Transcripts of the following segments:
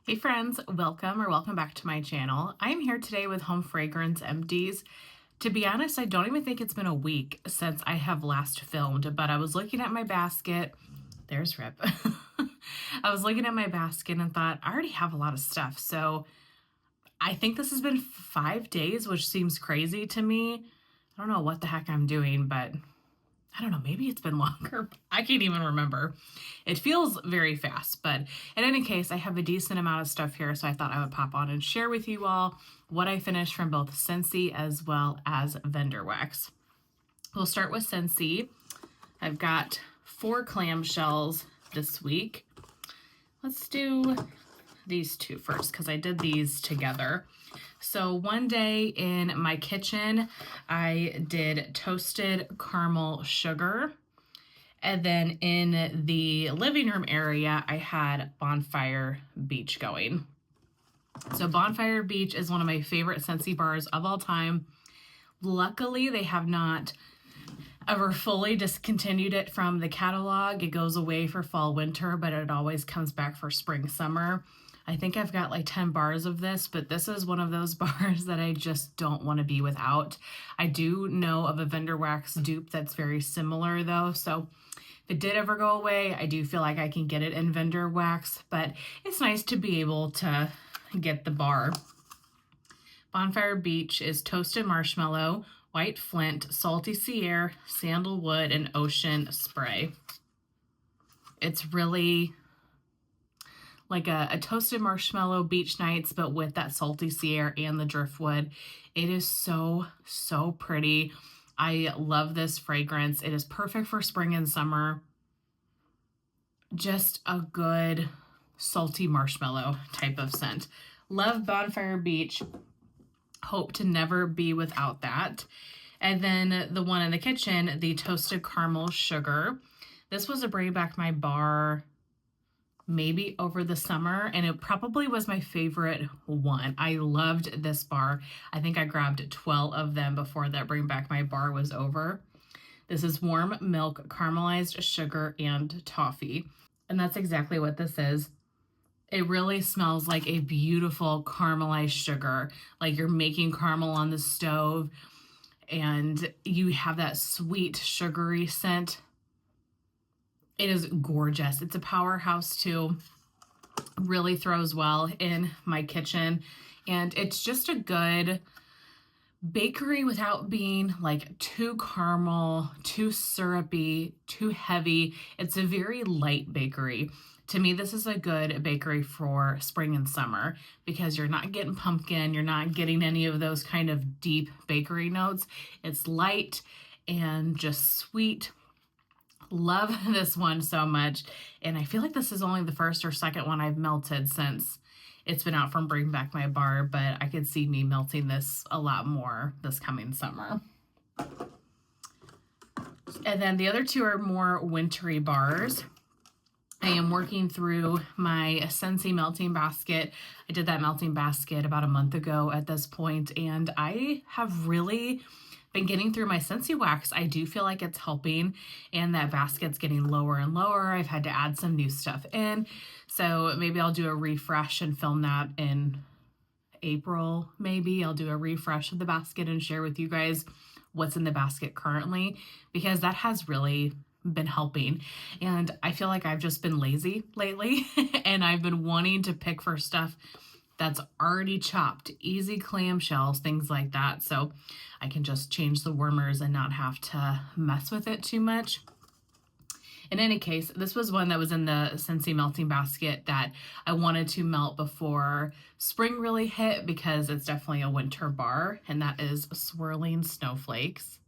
Hey friends, welcome back to my channel. I am here today with home fragrance empties. To be honest, I don't even think it's been a week since I have last filmed, but I was looking at my basket. There's Rip. I was looking at my basket and thought, I already have a lot of stuff. So I think this has been 5 days, which seems crazy to me. I don't know what the heck I'm doing, but I don't know, maybe it's been longer. I can't even remember. It feels very fast, but in any case, I have a decent amount of stuff here, so I thought I would pop on and share with you all what I finished from both Scentsy as well as vendor wax. We'll start with Scentsy. I've got 4 clamshells this week. Let's do these 2 first because I did these together. So one day in my kitchen, I did toasted caramel sugar. And then in the living room area, I had Bonfire Beach going. So Bonfire Beach is one of my favorite Scentsy bars of all time. Luckily, they have not ever fully discontinued it from the catalog. It goes away for fall, winter, but it always comes back for spring, summer. I think I've got like 10 bars of this, but this is one of those bars that I just don't want to be without. I do know of a vendor wax dupe that's very similar though, so if it did ever go away, I do feel like I can get it in vendor wax, but it's nice to be able to get the bar. Bonfire Beach is toasted marshmallow, white flint, salty sea air, sandalwood, and ocean spray. It's really like a toasted marshmallow beach nights, but with that salty sea air and the driftwood. It is so pretty. I love this fragrance. It is perfect for spring and summer. Just a good salty marshmallow type of scent. Love Bonfire Beach. Hope to never be without that. And then the one in the kitchen, the toasted caramel sugar. This was a bring back my bar maybe over the summer, and it probably was my favorite one. I loved this bar. I think I grabbed 12 of them before that bring back my bar was over. This is warm milk, caramelized sugar, and toffee. And that's exactly what this is. It really smells like a beautiful caramelized sugar, like you're making caramel on the stove and you have that sweet sugary scent. It is gorgeous. It's a powerhouse too. Really throws well in my kitchen. And it's just a good bakery without being like too caramel, too syrupy, too heavy. It's a very light bakery. To me, this is a good bakery for spring and summer because you're not getting pumpkin. You're not getting any of those kind of deep bakery notes. It's light and just sweet. Love this one so much, and I feel like this is only the first or second one I've melted since it's been out from Bring Back My Bar, but I could see me melting this a lot more this coming summer. And then the other 2 are more wintry bars. I am working through my Scentsy melting basket. I did that melting basket about a month ago at this point, and I have really been getting through my Scentsy wax. I do feel like it's helping, and that basket's getting lower and lower. I've had to add some new stuff in, so maybe I'll do a refresh and film that in April. Maybe I'll do a refresh of the basket and share with you guys what's in the basket currently, because that has really been helping. And I feel like I've just been lazy lately and I've been wanting to pick for stuff that's already chopped, easy clamshells, things like that, so I can just change the warmers and not have to mess with it too much. In any case, this was one that was in the Scentsy melting basket that I wanted to melt before spring really hit because it's definitely a winter bar, and that is Swirling Snowflakes.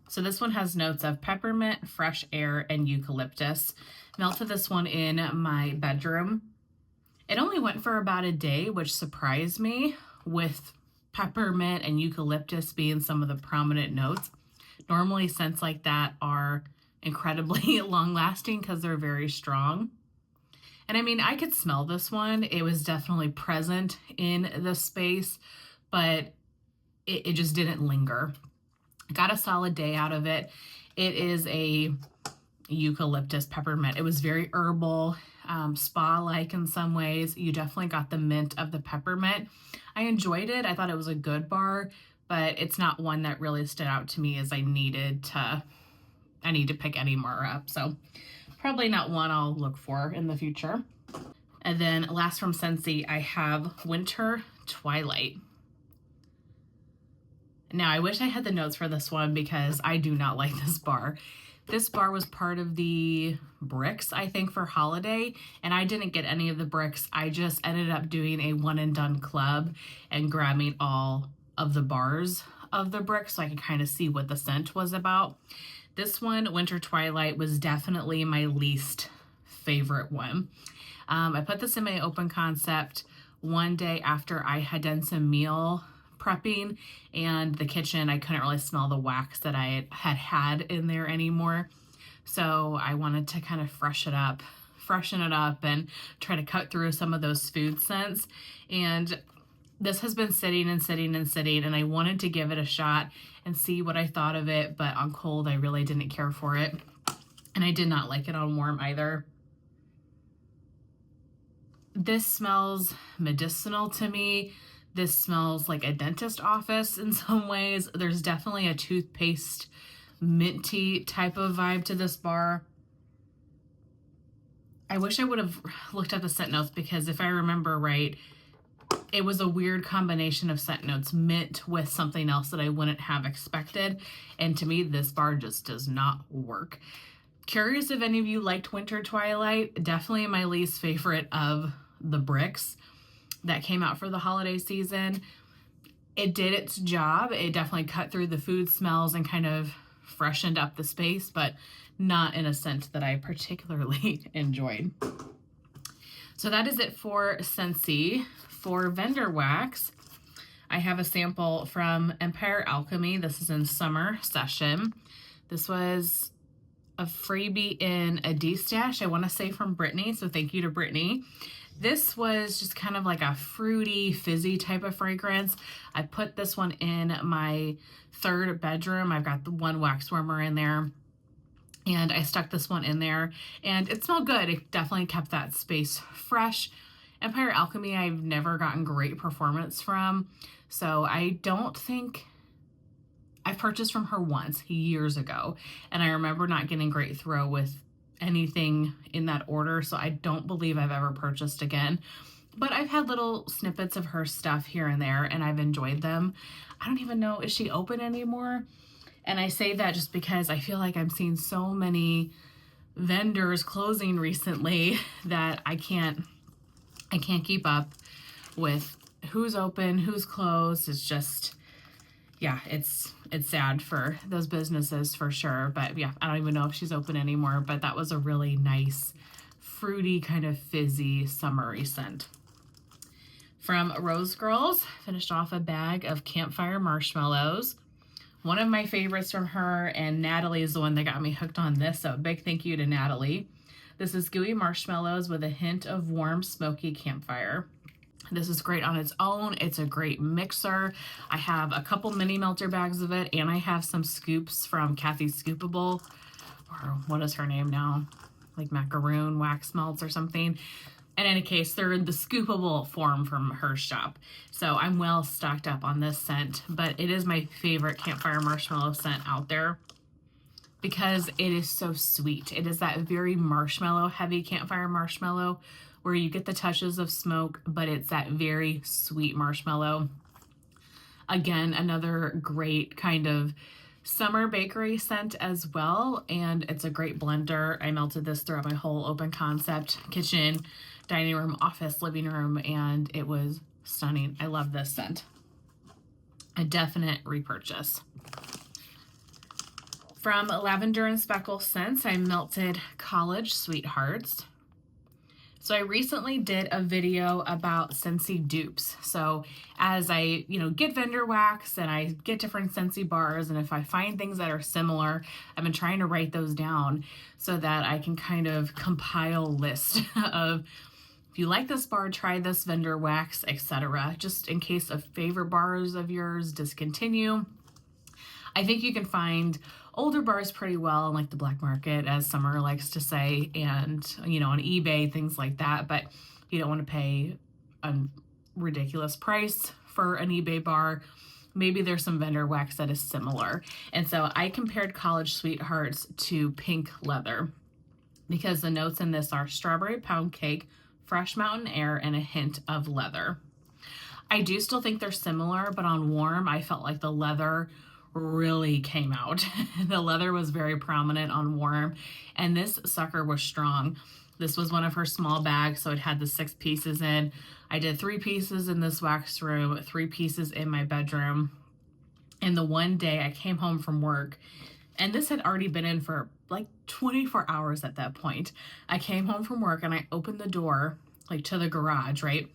So this one has notes of peppermint, fresh air, and eucalyptus. Melted this one in my bedroom. It only went for about a day, which surprised me, with peppermint and eucalyptus being some of the prominent notes. Normally scents like that are incredibly long-lasting because they're very strong. And I mean, I could smell this one. It was definitely present in the space, but it just didn't linger. Got a solid day out of it. It is a eucalyptus peppermint. It was very herbal. spa-like in some ways. You definitely got the mint of the peppermint. I enjoyed it. I thought it was a good bar, but it's not one that really stood out to me as I need to pick any more up. So probably not one I'll look for in the future. And then last from Scentsy, I have Winter Twilight. Now, I wish I had the notes for this one because I do not like this bar. This bar was part of the bricks, I think, for holiday, and I didn't get any of the bricks. I just ended up doing a one and done club and grabbing all of the bars of the bricks so I could kind of see what the scent was about. This one, Winter Twilight, was definitely my least favorite one. I put this in my open concept one day after I had done some meal prepping, and the kitchen, I couldn't really smell the wax that I had in there anymore. So I wanted to kind of freshen it up and try to cut through some of those food scents. And this has been sitting and sitting and sitting, and I wanted to give it a shot and see what I thought of it, but on cold, I really didn't care for it. And I did not like it on warm either. This smells medicinal to me. This smells like a dentist office in some ways. There's definitely a toothpaste minty type of vibe to this bar. I wish I would have looked at the scent notes because if I remember right, it was a weird combination of scent notes, mint with something else that I wouldn't have expected. And to me, this bar just does not work. Curious if any of you liked Winter Twilight. Definitely my least favorite of the bricks that came out for the holiday season. It did its job. It definitely cut through the food smells and kind of freshened up the space, but not in a scent that I particularly enjoyed. So that is it for Scentsy. For vendor wax, I have a sample from Empire Alchemy. This is in summer session. This was a freebie in a D-stash, I want to say from Brittany, so thank you to Brittany. This was just kind of like a fruity, fizzy type of fragrance. I put this one in my third bedroom. I've got the one wax warmer in there, and I stuck this one in there, and it smelled good. It definitely kept that space fresh. Empire Alchemy, I've never gotten great performance from, so I don't think I've purchased from her once years ago, and I remember not getting great throw with anything in that order, so I don't believe I've ever purchased again. But I've had little snippets of her stuff here and there, and I've enjoyed them. I don't even know, is she open anymore? And I say that just because I feel like I'm seeing so many vendors closing recently that I can't keep up with who's open, who's closed. It's just, yeah, it's sad for those businesses for sure. But yeah, I don't even know if she's open anymore, but that was a really nice, fruity, kind of fizzy, summery scent. From Rose Girls, finished off a bag of campfire marshmallows. One of my favorites from her, and Natalie is the one that got me hooked on this, so big thank you to Natalie. This is gooey marshmallows with a hint of warm, smoky campfire. This is great on its own. It's a great mixer. I have a couple mini melter bags of it, and I have some scoops from Kathy's Scoopable, or what is her name now? Like macaroon wax melts or something. In any case, they're in the scoopable form from her shop. So I'm well stocked up on this scent, but it is my favorite campfire marshmallow scent out there because it is so sweet. It is that very marshmallow heavy campfire marshmallow where you get the touches of smoke, but it's that very sweet marshmallow. Again, another great kind of summer bakery scent as well, and it's a great blender. I melted this throughout my whole open concept kitchen, dining room, office, living room, and it was stunning. I love this scent. A definite repurchase. From Lavender and Speckles scents, I melted College Sweethearts. So I recently did a video about Scentsy dupes. So as I, get vendor wax and I get different Scentsy bars, and if I find things that are similar, I've been trying to write those down so that I can kind of compile a list of, if you like this bar, try this vendor wax, etc. Just in case of favorite bars of yours discontinue. I think you can find older bars pretty well on like the black market, as Summer likes to say, and on eBay, things like that. But you don't want to pay a ridiculous price for an eBay bar. Maybe there's some vendor wax that is similar. And so I compared College Sweethearts to Pink Leather because the notes in this are strawberry pound cake, fresh mountain air, and a hint of leather. I do still think they're similar, but on warm, I felt like the leather really came out. The leather was very prominent on warm, and this sucker was strong. This was one of her small bags, so it had the 6 pieces in. I did 3 pieces in this wax room, 3 pieces in my bedroom. And the one day I came home from work, and this had already been in for like 24 hours at that point. I came home from work and I opened the door like to the garage, right?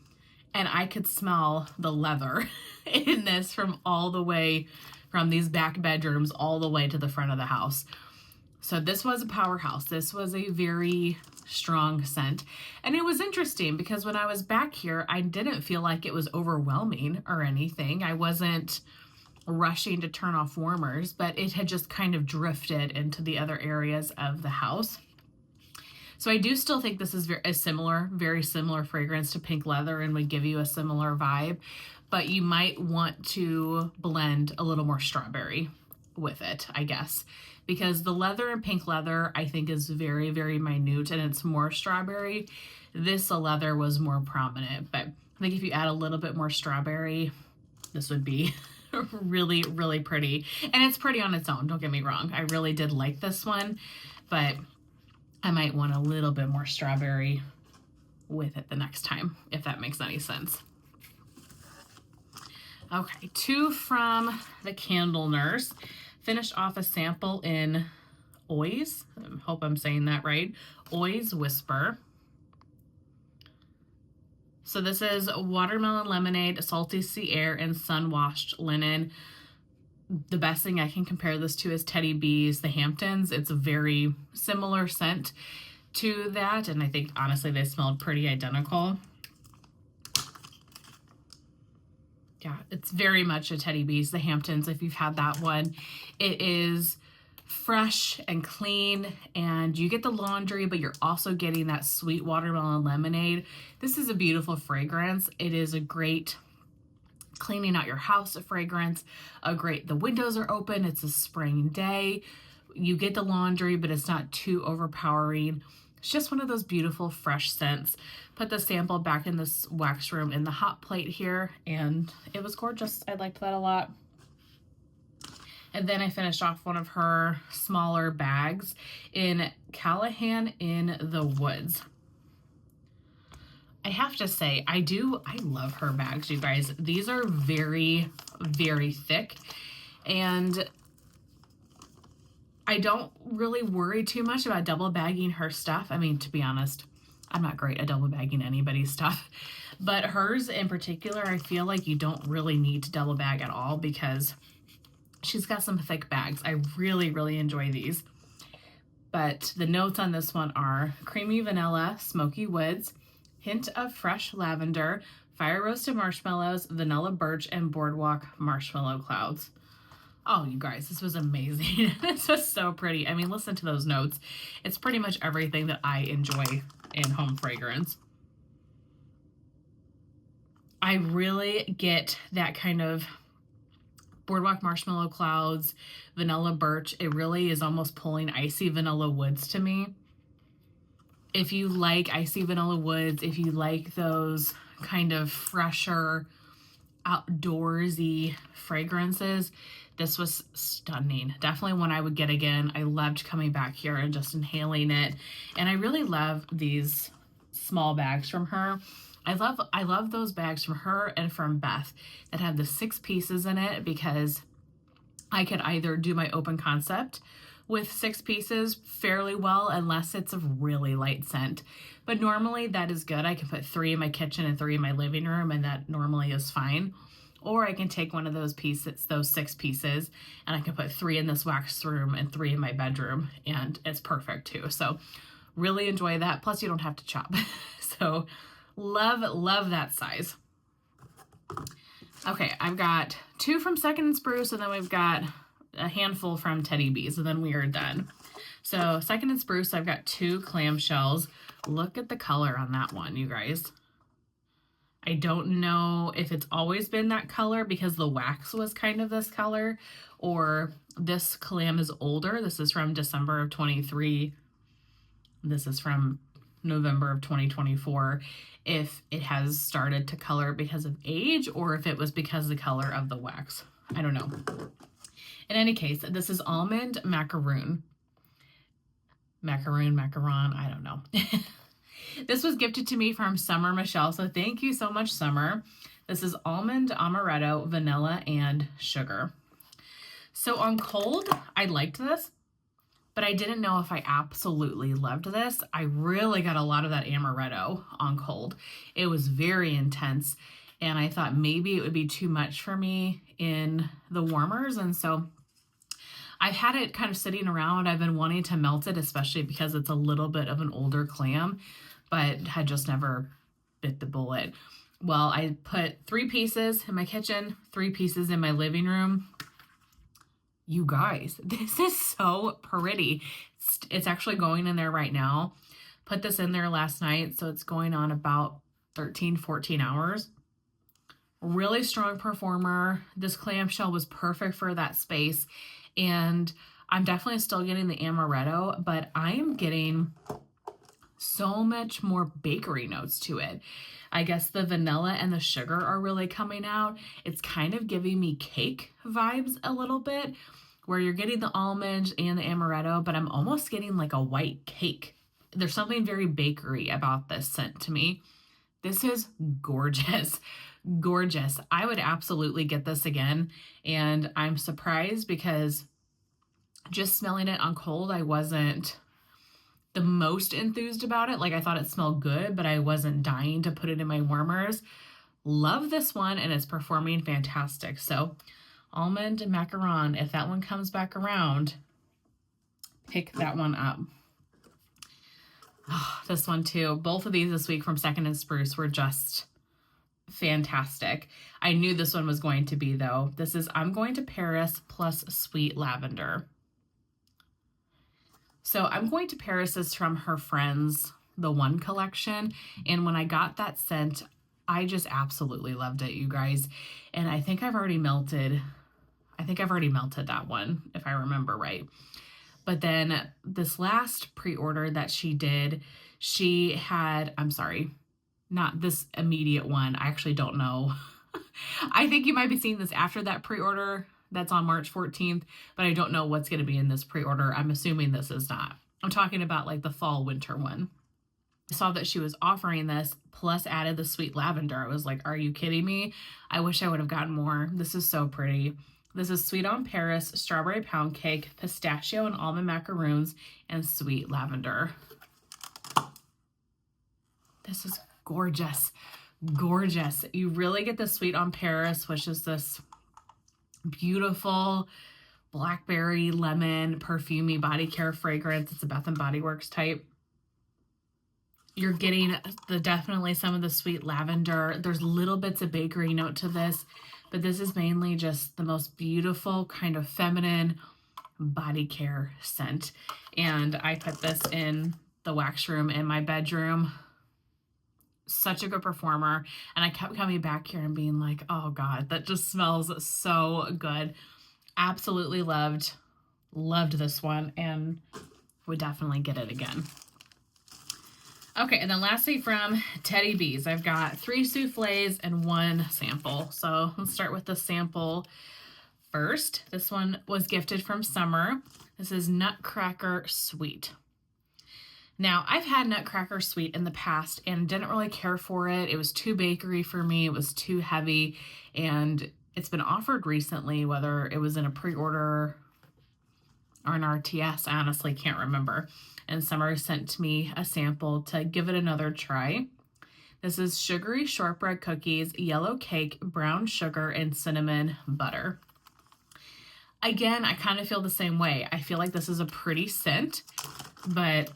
And I could smell the leather in this from all the way from these back bedrooms all the way to the front of the house. So this was a powerhouse. This was a very strong scent. And it was interesting because when I was back here, I didn't feel like it was overwhelming or anything. I wasn't rushing to turn off warmers, but it had just kind of drifted into the other areas of the house. So I do still think this is very similar fragrance to Pink Leather and would give you a similar vibe, but you might want to blend a little more strawberry with it, I guess, because the leather in Pink Leather I think is very, very minute and it's more strawberry. This leather was more prominent, but I think if you add a little bit more strawberry, this would be really, really pretty. And it's pretty on its own, don't get me wrong. I really did like this one, but I might want a little bit more strawberry with it the next time, if that makes any sense. Okay, 2 from the Candle Nurse. Finished off a sample in Oise. I hope I'm saying that right. Oise Whisper. So this is watermelon lemonade, salty sea air, and sun-washed linen. The best thing I can compare this to is Teddy B's The Hamptons. It's a very similar scent to that, and I think honestly they smelled pretty identical. Yeah, it's very much a Teddy B's The Hamptons if you've had that one. It is fresh and clean, and you get the laundry, but you're also getting that sweet watermelon lemonade. This is a beautiful fragrance. It is a great cleaning out your house fragrance. The windows are open. It's a spring day. You get the laundry, but it's not too overpowering. It's just one of those beautiful fresh scents. Put the sample back in this wax room in the hot plate here, and it was gorgeous. I liked that a lot. And then I finished off one of her smaller bags in Callahan in the Woods. I have to say, I love her bags, you guys. These are very, very thick, and I don't really worry too much about double bagging her stuff. I mean, to be honest, I'm not great at double bagging anybody's stuff, but hers in particular, I feel like you don't really need to double bag at all because she's got some thick bags. I really, really enjoy these. But the notes on this one are creamy vanilla, smoky woods, hint of fresh lavender, fire roasted marshmallows, vanilla birch, and boardwalk marshmallow clouds. Oh, you guys, this was amazing. This was so pretty. I mean, listen to those notes. It's pretty much everything that I enjoy in home fragrance. I really get that kind of boardwalk marshmallow clouds, vanilla birch. It really is almost pulling icy vanilla woods to me. If you like icy vanilla woods, if you like those kind of fresher, outdoorsy fragrances, this was stunning. Definitely one I would get again. I loved coming back here and just inhaling it. And I really love these small bags from her. I love those bags from her and from Beth that have the 6 pieces in it, because I could either do my open concept with 6 pieces fairly well, unless it's a really light scent. But normally that is good. I can put 3 in my kitchen and 3 in my living room, and that normally is fine. Or I can take one of those pieces, those 6 pieces, and I can put 3 in this wax room and 3 in my bedroom, and it's perfect too. So really enjoy that. Plus you don't have to chop. So love that size. Okay, I've got 2 from Second and Spruce, and then we've got a handful from Teddy Bees, and then we are done. So Second and Spruce, I've got 2 clamshells. Look at the color on that one, you guys. I don't know if it's always been that color because the wax was kind of this color, or this clam is older. This is from December of 23. This is from November of 2024. If it has started to color because of age, or if it was because of the color of the wax. I don't know. In any case, this is almond macaroon. Macaron, I don't know. This was gifted to me from Summer Michelle, so thank you so much, Summer. This is almond, amaretto, vanilla, and sugar. So on cold, I liked this, but I didn't know if I absolutely loved this. I really got a lot of that amaretto on cold. It was very intense, and I thought maybe it would be too much for me in the warmers, and so I've had it kind of sitting around. I've been wanting to melt it, especially because it's a little bit of an older clam, but had just never bit the bullet. Well, I put 3 pieces in my kitchen, 3 pieces in my living room. You guys, this is so pretty. It's actually going in there right now. Put this in there last night, so it's going on about 13, 14 hours. Really strong performer. This clamshell was perfect for that space. And I'm definitely still getting the amaretto, but I am getting so much more bakery notes to it. I guess the vanilla and the sugar are really coming out. It's kind of giving me cake vibes a little bit, where you're getting the almond and the amaretto, but I'm almost getting like a white cake. There's something very bakery about this scent to me. This is gorgeous. Gorgeous. I would absolutely get this again, and I'm surprised because just smelling it on cold, I wasn't the most enthused about it. Like, I thought it smelled good, but I wasn't dying to put it in my warmers. Love this one, and it's performing fantastic. So almond macaron, if that one comes back around, pick that one up. Oh, this one too. Both of these this week from Second and Spruce were just fantastic. I knew this one was going to be, though. This is I'm Going to Paris plus Sweet Lavender. So I'm Going to Paris is from her Friends, the One collection. And when I got that scent, I just absolutely loved it, you guys. And I think I've already melted that one, if I remember right. But then this last pre-order that she did, she had, I'm sorry, not this immediate one. I actually don't know. I think you might be seeing this after that pre-order that's on March 14th, but I don't know what's going to be in this pre-order. I'm assuming this is not. I'm talking about like the fall winter one. I saw that she was offering this plus added the sweet lavender. I was like, are you kidding me? I wish I would have gotten more. This is so pretty. This is Sweet on Paris, strawberry pound cake, pistachio and almond macaroons, and sweet lavender. This is gorgeous. Gorgeous. You really get the Sweet on Paris, which is this beautiful blackberry lemon perfumey body care fragrance. It's a Bath and Body Works type. You're getting definitely some of the sweet lavender. There's little bits of bakery note to this, but this is mainly just the most beautiful kind of feminine body care scent. And I put this in the wax room in my bedroom. Such a good performer. And I kept coming back here and being like, oh God, that just smells so good. Absolutely loved this one and would definitely get it again. Okay, and then lastly from Teddy Bees, I've got 3 souffles and 1 sample. So let's start with the sample first. This one was gifted from Summer. This is Nutcracker Sweet. Now, I've had Nutcracker Sweet in the past and didn't really care for it. It was too bakery for me. It was too heavy, and it's been offered recently, whether it was in a pre-order or an RTS, I honestly can't remember. And Summer sent me a sample to give it another try. This is sugary shortbread cookies, yellow cake, brown sugar, and cinnamon butter. Again, I kind of feel the same way. I feel like this is a pretty scent, but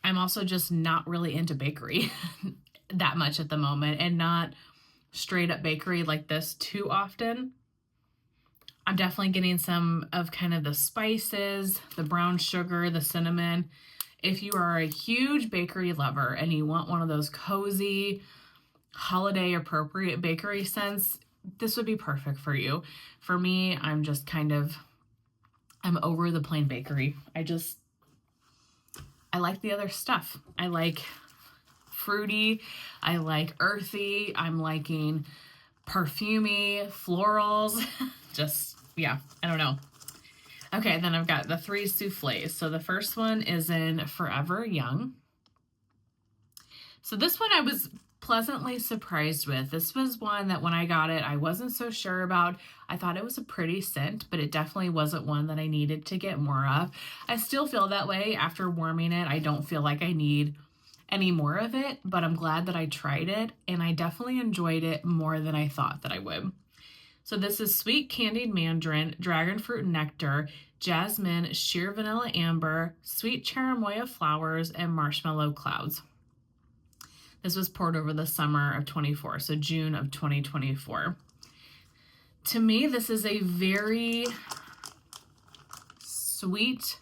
I'm also just not really into bakery that much at the moment, and not straight up bakery like this too often. I'm definitely getting some of kind of the spices, the brown sugar, the cinnamon. If you are a huge bakery lover and you want one of those cozy, holiday appropriate bakery scents, this would be perfect for you. For me, I'm over the plain bakery. I like the other stuff. I like fruity. I like earthy. I'm liking perfumey, florals. Yeah, I don't know. Okay, then I've got the 3 souffles. So the first one is in Forever Young. So this one I was pleasantly surprised with. This was one that when I got it, I wasn't so sure about. I thought it was a pretty scent, but it definitely wasn't one that I needed to get more of. I still feel that way after warming it. I don't feel like I need any more of it, but I'm glad that I tried it, and I definitely enjoyed it more than I thought that I would. So this is sweet candied mandarin, dragon fruit nectar, jasmine, sheer vanilla amber, sweet cherimoya flowers, and marshmallow clouds. This was poured over the summer of 24, so June of 2024. To me, this is a very sweet,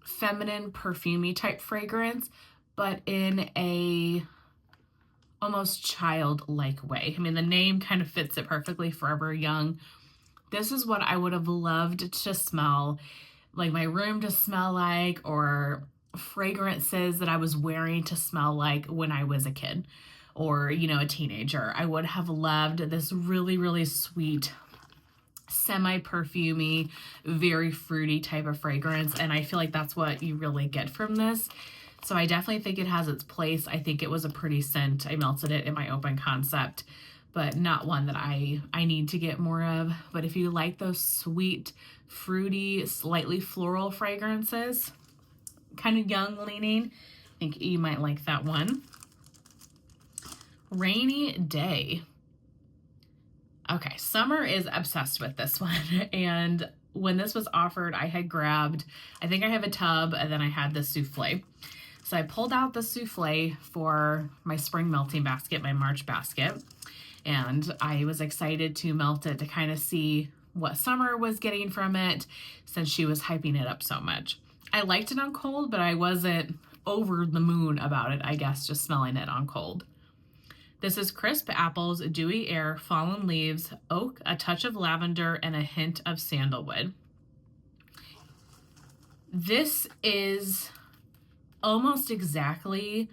feminine, perfumey type fragrance, but in a almost childlike way. I mean, the name kind of fits it perfectly, Forever Young. This is what I would have loved to smell, like my room to smell like, or fragrances that I was wearing to smell like when I was a kid or, you know, a teenager. I would have loved this really, really sweet, semi-perfumey, very fruity type of fragrance, and I feel like that's what you really get from this. So I definitely think it has its place. I think it was a pretty scent. I melted it in my open concept, but not one that I need to get more of. But if you like those sweet, fruity, slightly floral fragrances, kind of young leaning, I think you might like that one. Rainy Day. Okay, Summer is obsessed with this one, and when this was offered, I had grabbed, I think I have a tub, and then I had the souffle. So I pulled out the souffle for my spring melting basket, my March basket, and I was excited to melt it to kind of see what Summer was getting from it since she was hyping it up so much. I liked it on cold, but I wasn't over the moon about it, I guess, just smelling it on cold. This is crisp apples, dewy air, fallen leaves, oak, a touch of lavender, and a hint of sandalwood. This is almost exactly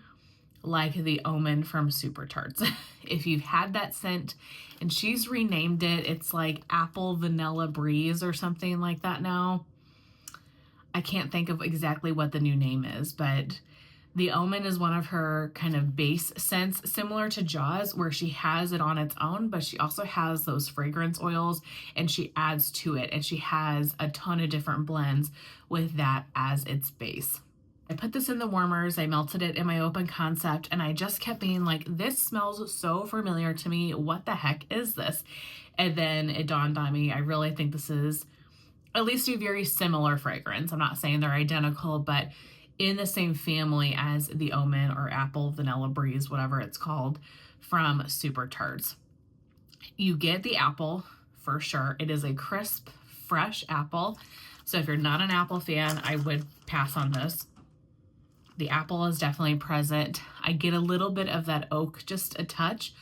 like the Omen from Super Tarts. If you've had that scent, and she's renamed it, it's like Apple Vanilla Breeze or something like that now. I can't think of exactly what the new name is, but the Omen is one of her kind of base scents, similar to Jaws, where she has it on its own, but she also has those fragrance oils and she adds to it, and she has a ton of different blends with that as its base. I put this in the warmers, I melted it in my open concept, and I just kept being like, this smells so familiar to me. What the heck is this? And then it dawned on me, I really think this is at least a very similar fragrance. I'm not saying they're identical, but in the same family as the Omen or Apple Vanilla Breeze, whatever it's called, from Super Tarts. You get the apple for sure. It is a crisp, fresh apple. So if you're not an apple fan, I would pass on this. The apple is definitely present. I get a little bit of that oak, just a touch,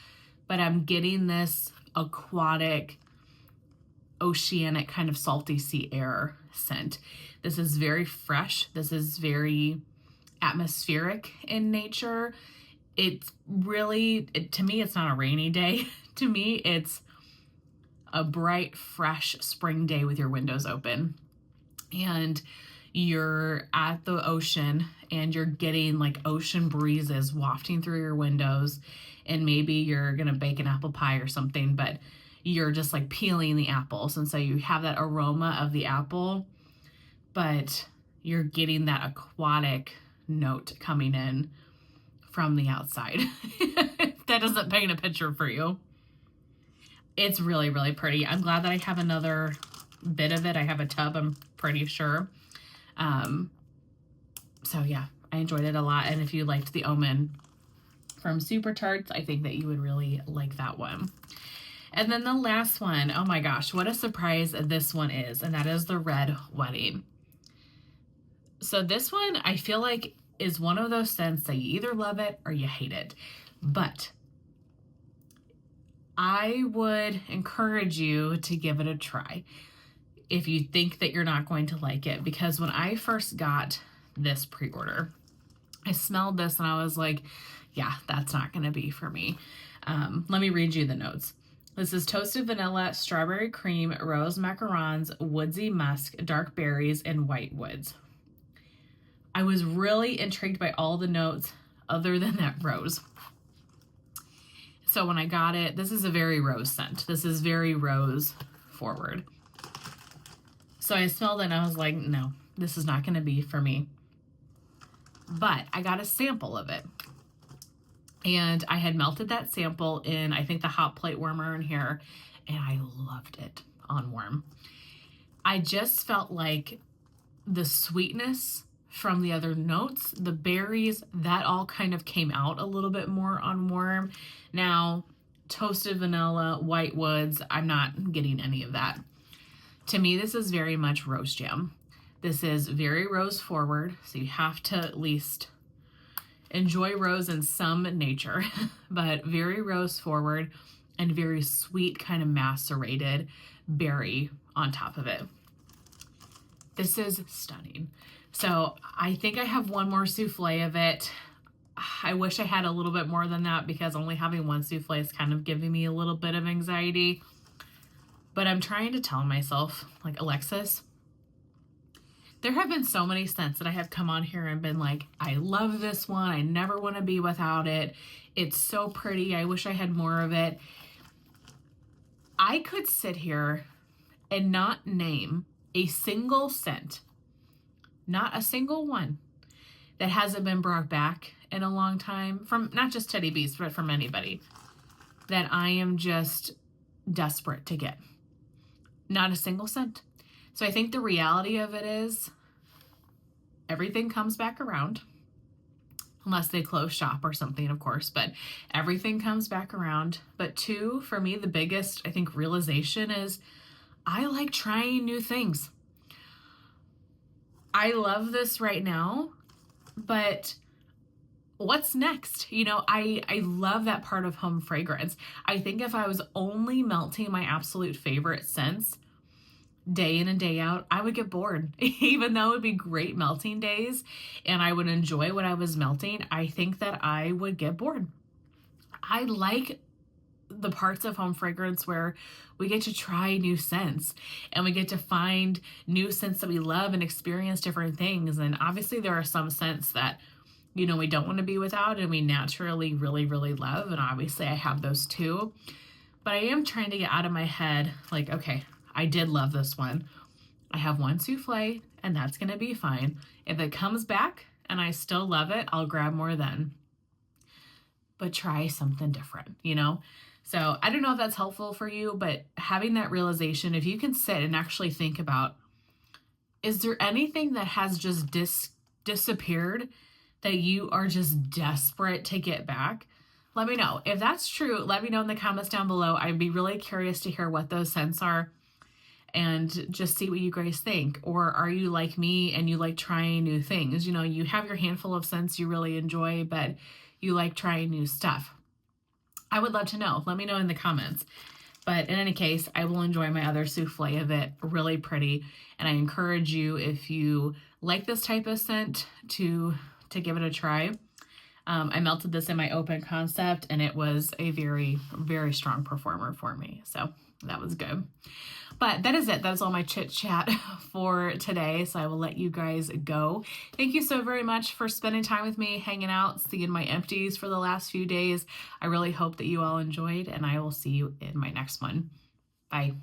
but I'm getting this aquatic, oceanic kind of salty sea air scent. This is very fresh. This is very atmospheric in nature. It's really, to me, it's not a rainy day. To me, it's a bright, fresh spring day with your windows open. And you're at the ocean and you're getting like ocean breezes wafting through your windows. And maybe you're going to bake an apple pie or something, but you're just like peeling the apples. And so you have that aroma of the apple, but you're getting that aquatic note coming in from the outside. That doesn't paint a picture for you. It's really, really pretty. I'm glad that I have another bit of it. I have a tub, I'm pretty sure. So yeah, I enjoyed it a lot. And if you liked the Omen from Super Tarts, I think that you would really like that one. And then the last one, oh my gosh, what a surprise this one is, and that is the Red Wedding. So this one, I feel like, is one of those scents that you either love it or you hate it. But I would encourage you to give it a try if you think that you're not going to like it, because when I first got this pre-order, I smelled this and I was like, yeah, that's not going to be for me. Let me read you the notes. This is toasted vanilla, strawberry cream, rose macarons, woodsy musk, dark berries, and white woods. I was really intrigued by all the notes other than that rose. So when I got it, this is a very rose scent. This is very rose forward. So I smelled it and I was like, no, this is not going to be for me. But I got a sample of it. And I had melted that sample in, I think, the hot plate warmer in here, and I loved it on warm. I just felt like the sweetness from the other notes, the berries, that all kind of came out a little bit more on warm. Now, toasted vanilla, white woods, I'm not getting any of that. To me, this is very much rose jam. This is very rose forward, so you have to at least enjoy rose in some nature, but very rose forward and very sweet, kind of macerated berry on top of it. This is stunning. So I think I have one more souffle of it. I wish I had a little bit more than that, because only having one souffle is kind of giving me a little bit of anxiety. But I'm trying to tell myself, like, Alexis, there have been so many scents that I have come on here and been like, I love this one. I never want to be without it. It's so pretty. I wish I had more of it. I could sit here and not name a single scent, not a single one, that hasn't been brought back in a long time, from not just Teddy Bees, but from anybody, that I am just desperate to get. Not a single scent. So I think the reality of it is everything comes back around, unless they close shop or something, of course, but everything comes back around. But two, for me, the biggest, I think, realization is I like trying new things. I love this right now, but what's next? You know, I love that part of home fragrance. I think if I was only melting my absolute favorite scents day in and day out, I would get bored. Even though it would be great melting days and I would enjoy what I was melting, I think that I would get bored. I like the parts of home fragrance where we get to try new scents and we get to find new scents that we love and experience different things. And obviously there are some scents that, you know, we don't want to be without and we naturally really, really love. And obviously I have those too. But I am trying to get out of my head, like, okay, I did love this one. I have one souffle and that's going to be fine. If it comes back and I still love it, I'll grab more then. But try something different, you know? So I don't know if that's helpful for you, but having that realization, if you can sit and actually think about, is there anything that has just disappeared that you are just desperate to get back? Let me know. If that's true, let me know in the comments down below. I'd be really curious to hear what those scents are and just see what you guys think. Or are you like me and you like trying new things? You know, you have your handful of scents you really enjoy, but you like trying new stuff. I would love to know. Let me know in the comments. But in any case, I will enjoy my other souffle of it. Really pretty. And I encourage you, if you like this type of scent, to give it a try. I melted this in my open concept and it was a very, very strong performer for me. So that was good. But that is it. That is all my chit chat for today. So I will let you guys go. Thank you so very much for spending time with me, hanging out, seeing my empties for the last few days. I really hope that you all enjoyed, and I will see you in my next one. Bye.